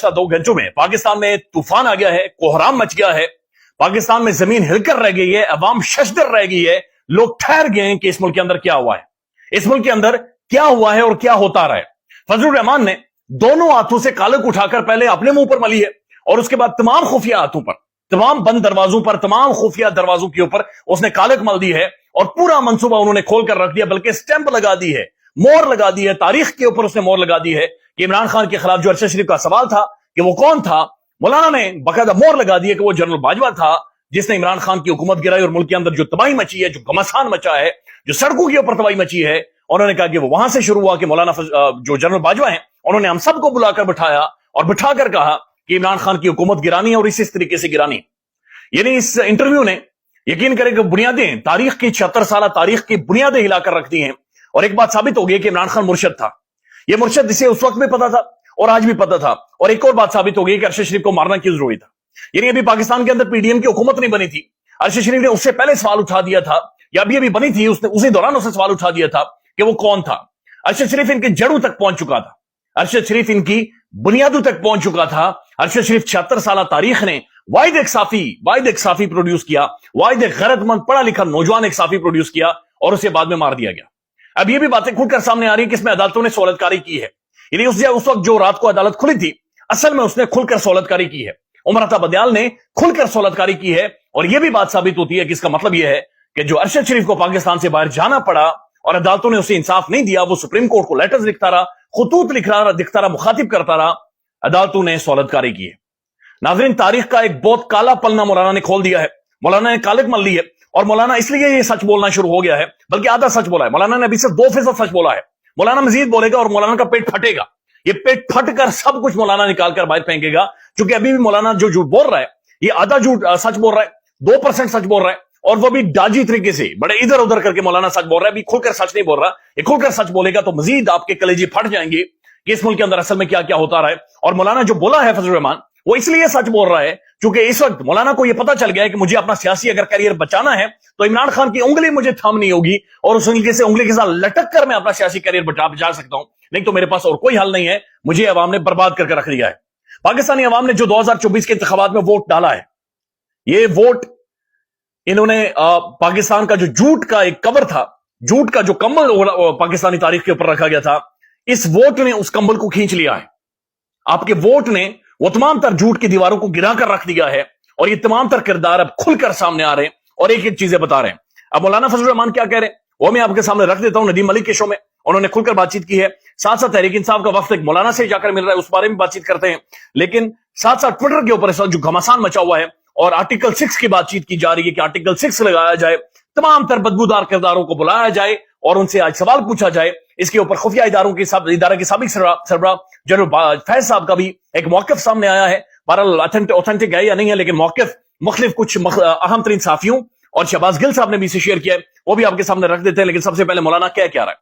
दो घंटों में पाकिस्तान में तूफान आ गया है, कोहराम मच गया है, पाकिस्तान में जमीन हिलकर रह गई है, अवाम शशदर रह गई है, लोग ठहर गए हैं कि इस मुल्क के अंदर क्या हुआ है, इस मुल्क के अंदर क्या हुआ है और क्या होता रहा है। फजलुर रहमान ने दोनों हाथों से कालक उठाकर पहले अपने मुंह पर मली है और उसके बाद तमाम खुफिया हाथों पर, तमाम बंद दरवाजों पर, तमाम खुफिया दरवाजों के ऊपर उसने कालक मल दी है और पूरा मंसूबा उन्होंने खोलकर रख दिया, बल्कि स्टैंप लगा दी है, मोहर लगा दी है, तारीख के ऊपर उसने मोहर लगा दी है कि इमरान खान के खिलाफ जो अरशद शरीफ का सवाल था कि वो कौन था, मौलाना ने बाकायदा मोहर लगा दी है कि वो जनरल बाजवा था जिसने इमरान खान की हुकूमत गिराई और मुल्क के अंदर जो तबाही मची है, जो घमासान मचा है, जो सड़कों के ऊपर तबाही मची है। उन्होंने कहा कि वो वहां से शुरू हुआ कि मौलाना जो जनरल बाजवा है उन्होंने हम सबको बुलाकर बिठाया और बिठाकर कहा कि इमरान खान की हुकूमत गिरानी है और इस तरीके से गिरानी। यानी इस इंटरव्यू ने यकीन करें कि बुनियादें, तारीख की 76 साल तारीख की बुनियादें हिलाकर रख दी हैं और एक बात साबित हो गई कि इमरान खान मुर्शद था। यह मुर्शद इसे उस वक्त भी पता था और आज भी पता था। और एक और बात साबित हो गई कि अरशद शरीफ को मारना क्यों जरूरी था। यानी अभी पाकिस्तान के अंदर पीडीएम की हुकूमत नहीं बनी थी, अरशद शरीफ ने उससे पहले सवाल उठा दिया था, या अभी बनी थी, उसने उसी दौरान उसने सवाल उठा दिया था कि वो कौन था। अरशद शरीफ इनके जड़ों तक पहुंच चुका था, अरशद शरीफ इनकी बुनियादों तक पहुंच चुका था। अरशद शरीफ 76 साल तारीख ने वाहिद एक साफी प्रोड्यूस किया, वाहिद एक गैरतमंद पढ़ा लिखा नौजवान एक साफी प्रोड्यूस किया और उसे बाद में मार दिया गया। अब ये भी बातें खुलकर सामने आ रही है कि इसमें अदालतों ने सहूलतकारी की है। यानी उस वक्त जो रात को अदालत खुली थी, असल में उसने खुलकर सहूलतकारी की है, उमर अता बदयाल ने खुलकर सहूलतकारी की है। और यह भी बात साबित होती है कि इसका मतलब यह है कि जो अरशद शरीफ को पाकिस्तान से बाहर जाना पड़ा और अदालतों ने उसे इंसाफ नहीं दिया, वो सुप्रीम कोर्ट को लेटर्स लिखता रहा, खुतूत लिखता रहा, मुखातिब करता रहा, अदालतों ने सहूलतकारी की है। नाज़रीन, तारीख का एक बहुत काला पन्ना मौलाना ने खोल दिया है, मौलाना ने कालक मल ली है। और मौलाना इसलिए ये सच बोलना शुरू हो गया है, बल्कि आधा सच बोला है मौलाना ने, अभी सिर्फ 2% सच बोला है। मौलाना मजीद बोलेगा और मौलाना का पेट फटेगा, ये पेट फटकर सब कुछ मौलाना निकाल कर बाहर फेंकेगा, क्योंकि अभी भी मौलाना जो झूठ बोल रहा है ये आधा झूठ सच बोल रहा है, 2% सच बोल रहा है, और वो भी डाजी तरीके से, बड़े इधर उधर करके मौलाना सच बोल रहा है। अभी खुलकर सच नहीं बोल रहा, ये खुलकर सच बोलेगा तो मजीद आपके कलेजे फट जाएंगे कि इस मुल्क के अंदर असल में क्या क्या होता रहा है। और मौलाना जो बोला है फजलुर रहमान, वो इसलिए सच बोल रहा है क्योंकि इस वक्त मौलाना को यह पता चल गया है कि मुझे अपना सियासी अगर करियर बचाना है तो इमरान खान की उंगली मुझे थामनी होगी और उस उंगली के साथ लटक कर मैं अपना सियासी करियर बचा सकता हूं, नहीं तो मेरे पास और कोई हल नहीं है। मुझे अवाम ने बर्बाद करके रख दिया है। पाकिस्तानी अवाम ने जो 2024 के इंतखाबात में वोट डाला है, ये वोट इन्होंने पाकिस्तान का जो झूठ का एक कवर था, झूठ का जो कंबल पाकिस्तानी तारीख के ऊपर रखा गया था, इस वोट ने उस कंबल को खींच लिया है। आपके वोट ने वो तमाम तर झूठ की दीवारों को गिरा कर रख दिया है और ये तमाम तर किरदार अब खुलकर सामने आ रहे हैं और एक एक चीजें बता रहे हैं। अब मौलाना फजलुर रहमान क्या कह रहे हैं वो मैं आपके सामने रख देता हूं। नदीम मलिक के शो में उन्होंने खुलकर बातचीत की है, साथ साथ तहरीक इंसाफ का वक्त एक मौलाना से जाकर मिल रहा है, उस बारे में बातचीत करते हैं। लेकिन साथ साथ ट्विटर के ऊपर जो घमासान मचा हुआ है और आर्टिकल 6 की बातचीत की जा रही है कि आर्टिकल 6 लगाया जाए, तमाम तर बदबूदार किरदारों को बुलाया जाए और उनसे आज सवाल पूछा जाए। इसके ऊपर खुफिया इदारे के साबिक सरबराह जनरल फैज साहब का भी एक मौक़िफ़ सामने आया है। बहरहाल ऑथेंटिक है या नहीं है, लेकिन मौक़िफ़ मुख्तलिफ कुछ अहम तरीन साफियों और शहबाज गिल साहब ने भी इसे शेयर किया है, वो भी आपके सामने रख देते हैं। लेकिन सबसे पहले मौलाना क्या कह रहा है।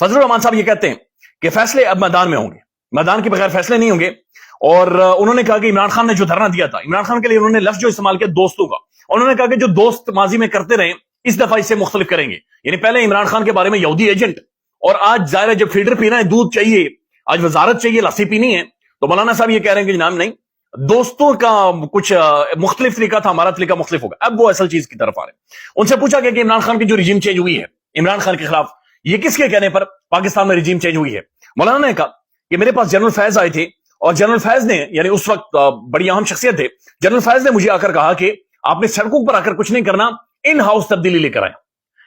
फजलुर रहमान साहब ये कहते हैं कि फैसले अब मैदान में होंगे, मैदान के बगैर फैसले नहीं होंगे। और उन्होंने कहा कि इमरान खान ने जो धरना दिया था, इमरान खान के लिए उन्होंने लफ्ज जो इस्तेमाल किया दोस्तों का, उन्होंने कहा कि जो दोस्त माजी में करते रहे इस दफा इससे मुख्तलिफ करेंगे। यानी पहले इमरान खान के बारे में यहूदी एजेंट, और आज जाहिर है जब फीडर पीना है, दूध चाहिए, आज वजारत चाहिए, लस्सी पीनी है, तो मौलाना साहब ये कह रहे हैं कि जनाब नहीं, दोस्तों का कुछ मुख्तलिफ तरीका था, हमारा तरीका मुख्तलिफ होगा। अब वो असल चीज की तरफ आ रहे हैं। उनसे पूछा गया कि इमरान खान की जो रिजीम चेंज हुई है इमरान खान के खिलाफ, ये किसके कहने पर पाकिस्तान में रिजीम चेंज हुई है। मौलाना ने कहा कि मेरे पास जनरल फैज आए थे और जनरल फैज ने, यानी उस वक्त बड़ी अहम शख्सियत थे, जनरल फैज ने मुझे आकर कहा कि आपने सड़कों पर आकर कुछ नहीं करना, इन हाउस तब्दीली लेकर आए।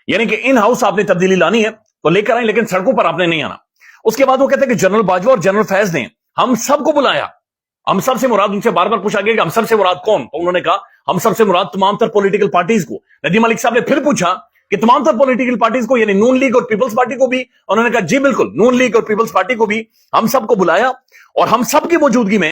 यानी कि इन हाउस आपने तब्दीली लानी है तो लेकर आए, लेकिन सड़कों पर आपने नहीं आना। उसके बाद वो कहते हैं कि जनरल बाजवा और जनरल फैज ने हम सबको बुलाया, हम सबसे मुराद, उनसे बार बार पूछा गया कि हम सबसे मुराद कौन, तो उन्होंने कहा हम सबसे मुराद तमाम तर पॉलिटिकल पार्टीज को। नदीम मलिक साहब ने फिर पूछा कि तमाम तर पॉलिटिकल पार्टीज को, यानी नून लीग और पीपल्स पार्टी को भी, उन्होंने कहा जी बिल्कुल, नून लीग और पीपल्स पार्टी को भी हम सबको बुलाया और हम सबकी मौजूदगी में